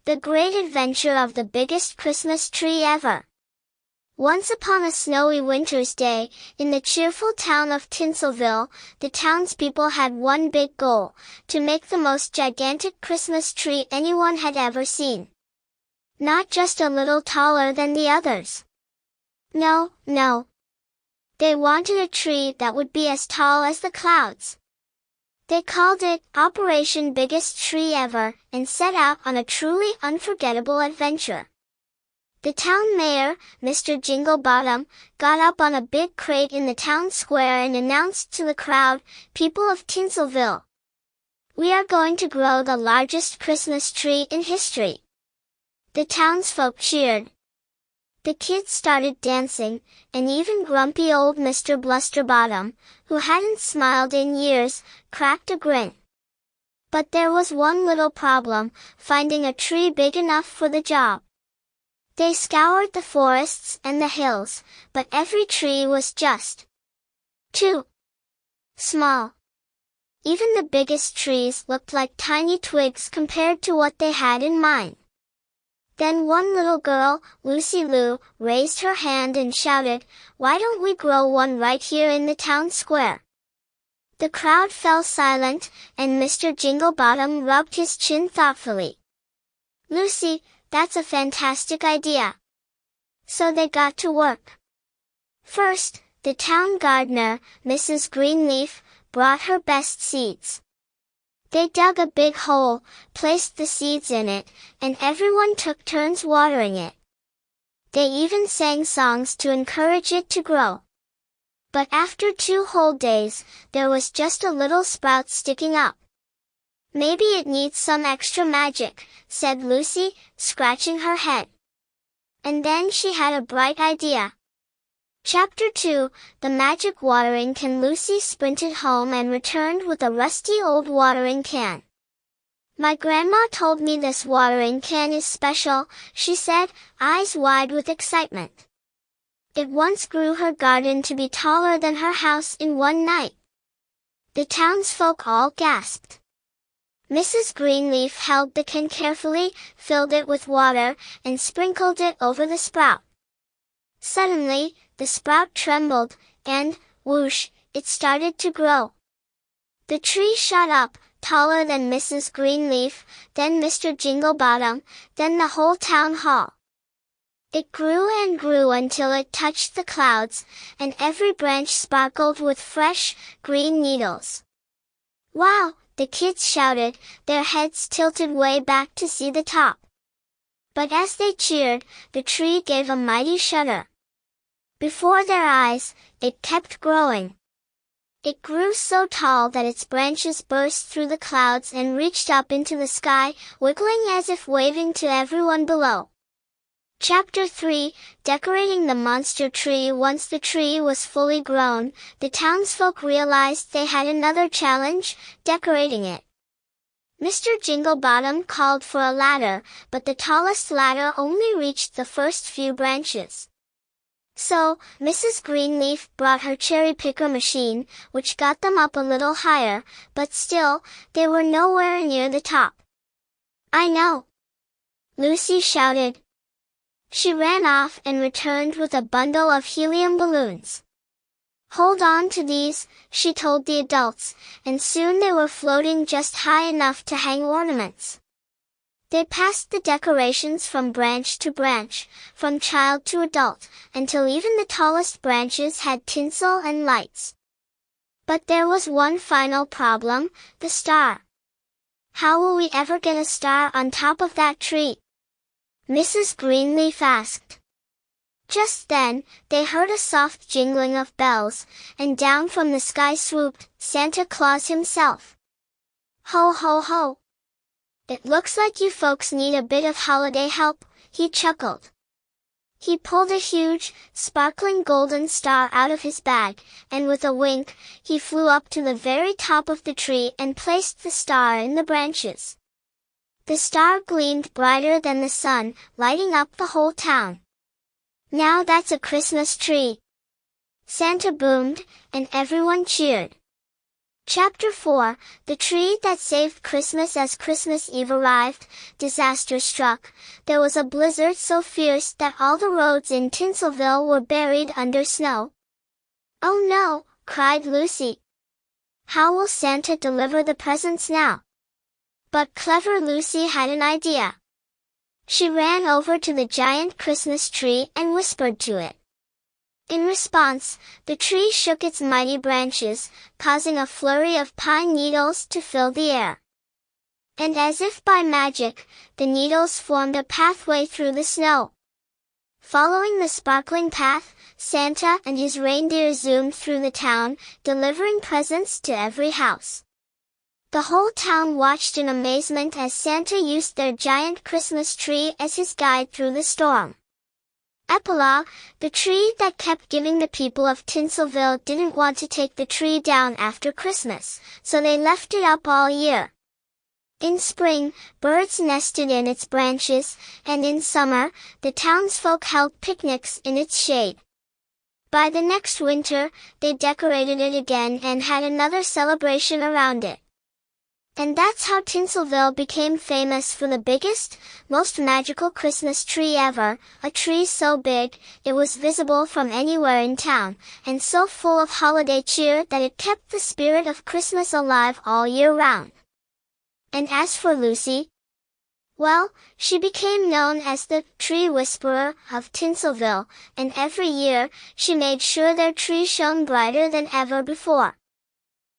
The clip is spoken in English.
The great adventure of the biggest Christmas tree ever. Once upon a snowy winter's day, in the cheerful town of Tinselville, the townspeople had one big goal: to make the most gigantic Christmas tree anyone had ever seen. Not just a little taller than the others. No, no. They wanted a tree that would be as tall as the clouds. They called it Operation Biggest Tree Ever, and set out on a truly unforgettable adventure. The town mayor, Mr. Jinglebottom, got up on a big crate in the town square and announced to the crowd, "People of Tinselville, we are going to grow the largest Christmas tree in history." The townsfolk cheered. The kids started dancing, and even grumpy old Mr. Blusterbottom, who hadn't smiled in years, cracked a grin. But there was one little problem: finding a tree big enough for the job. They scoured the forests and the hills, but every tree was just too small. Even the biggest trees looked like tiny twigs compared to what they had in mind. Then one little girl, Lucy Lou, raised her hand and shouted, "Why don't we grow one right here in the town square?" The crowd fell silent, and Mr. Jinglebottom rubbed his chin thoughtfully. "Lucy, that's a fantastic idea." So they got to work. First, the town gardener, Mrs. Greenleaf, brought her best seeds. They dug a big hole, placed the seeds in it, and everyone took turns watering it. They even sang songs to encourage it to grow. But after 2 whole days, there was just a little sprout sticking up. "Maybe it needs some extra magic," said Lucy, scratching her head. And then she had a bright idea. Chapter 2, The Magic Watering Can. Lucy sprinted home and returned with a rusty old watering can. "My grandma told me this watering can is special," she said, eyes wide with excitement. "It once grew her garden to be taller than her house in one night." The townsfolk all gasped. Mrs. Greenleaf held the can carefully, filled it with water, and sprinkled it over the sprout. Suddenly, the sprout trembled, and, whoosh, it started to grow. The tree shot up, taller than Mrs. Greenleaf, then Mr. Jinglebottom, then the whole town hall. It grew and grew until it touched the clouds, and every branch sparkled with fresh, green needles. "Wow!" the kids shouted, their heads tilted way back to see the top. But as they cheered, the tree gave a mighty shudder. Before their eyes, it kept growing. It grew so tall that its branches burst through the clouds and reached up into the sky, wiggling as if waving to everyone below. Chapter 3, Decorating the Monster Tree. Once the tree was fully grown, the townsfolk realized they had another challenge: decorating it. Mr. Jinglebottom called for a ladder, but the tallest ladder only reached the first few branches. So, Mrs. Greenleaf brought her cherry-picker machine, which got them up a little higher, but still, they were nowhere near the top. "I know!" Lucy shouted. She ran off and returned with a bundle of helium balloons. "Hold on to these," she told the adults, and soon they were floating just high enough to hang ornaments. They passed the decorations from branch to branch, from child to adult, until even the tallest branches had tinsel and lights. But there was one final problem: the star. "How will we ever get a star on top of that tree?" Mrs. Greenleaf asked. Just then, they heard a soft jingling of bells, and down from the sky swooped Santa Claus himself. "Ho, ho, ho! It looks like you folks need a bit of holiday help," he chuckled. He pulled a huge, sparkling golden star out of his bag, and with a wink, he flew up to the very top of the tree and placed the star in the branches. The star gleamed brighter than the sun, lighting up the whole town. "Now that's a Christmas tree!" Santa boomed, and everyone cheered. Chapter 4, The Tree That Saved Christmas. As Christmas Eve arrived, disaster struck. There was a blizzard so fierce that all the roads in Tinselville were buried under snow. "Oh no," cried Lucy. "How will Santa deliver the presents now?" But clever Lucy had an idea. She ran over to the giant Christmas tree and whispered to it. In response, the tree shook its mighty branches, causing a flurry of pine needles to fill the air. And as if by magic, the needles formed a pathway through the snow. Following the sparkling path, Santa and his reindeer zoomed through the town, delivering presents to every house. The whole town watched in amazement as Santa used their giant Christmas tree as his guide through the storm. Epilogue, the tree that kept giving. The people of Tinselville didn't want to take the tree down after Christmas, so they left it up all year. In spring, birds nested in its branches, and in summer, the townsfolk held picnics in its shade. By the next winter, they decorated it again and had another celebration around it. And that's how Tinselville became famous for the biggest, most magical Christmas tree ever, a tree so big, it was visible from anywhere in town, and so full of holiday cheer that it kept the spirit of Christmas alive all year round. And as for Lucy, well, she became known as the Tree Whisperer of Tinselville, and every year, she made sure their tree shone brighter than ever before.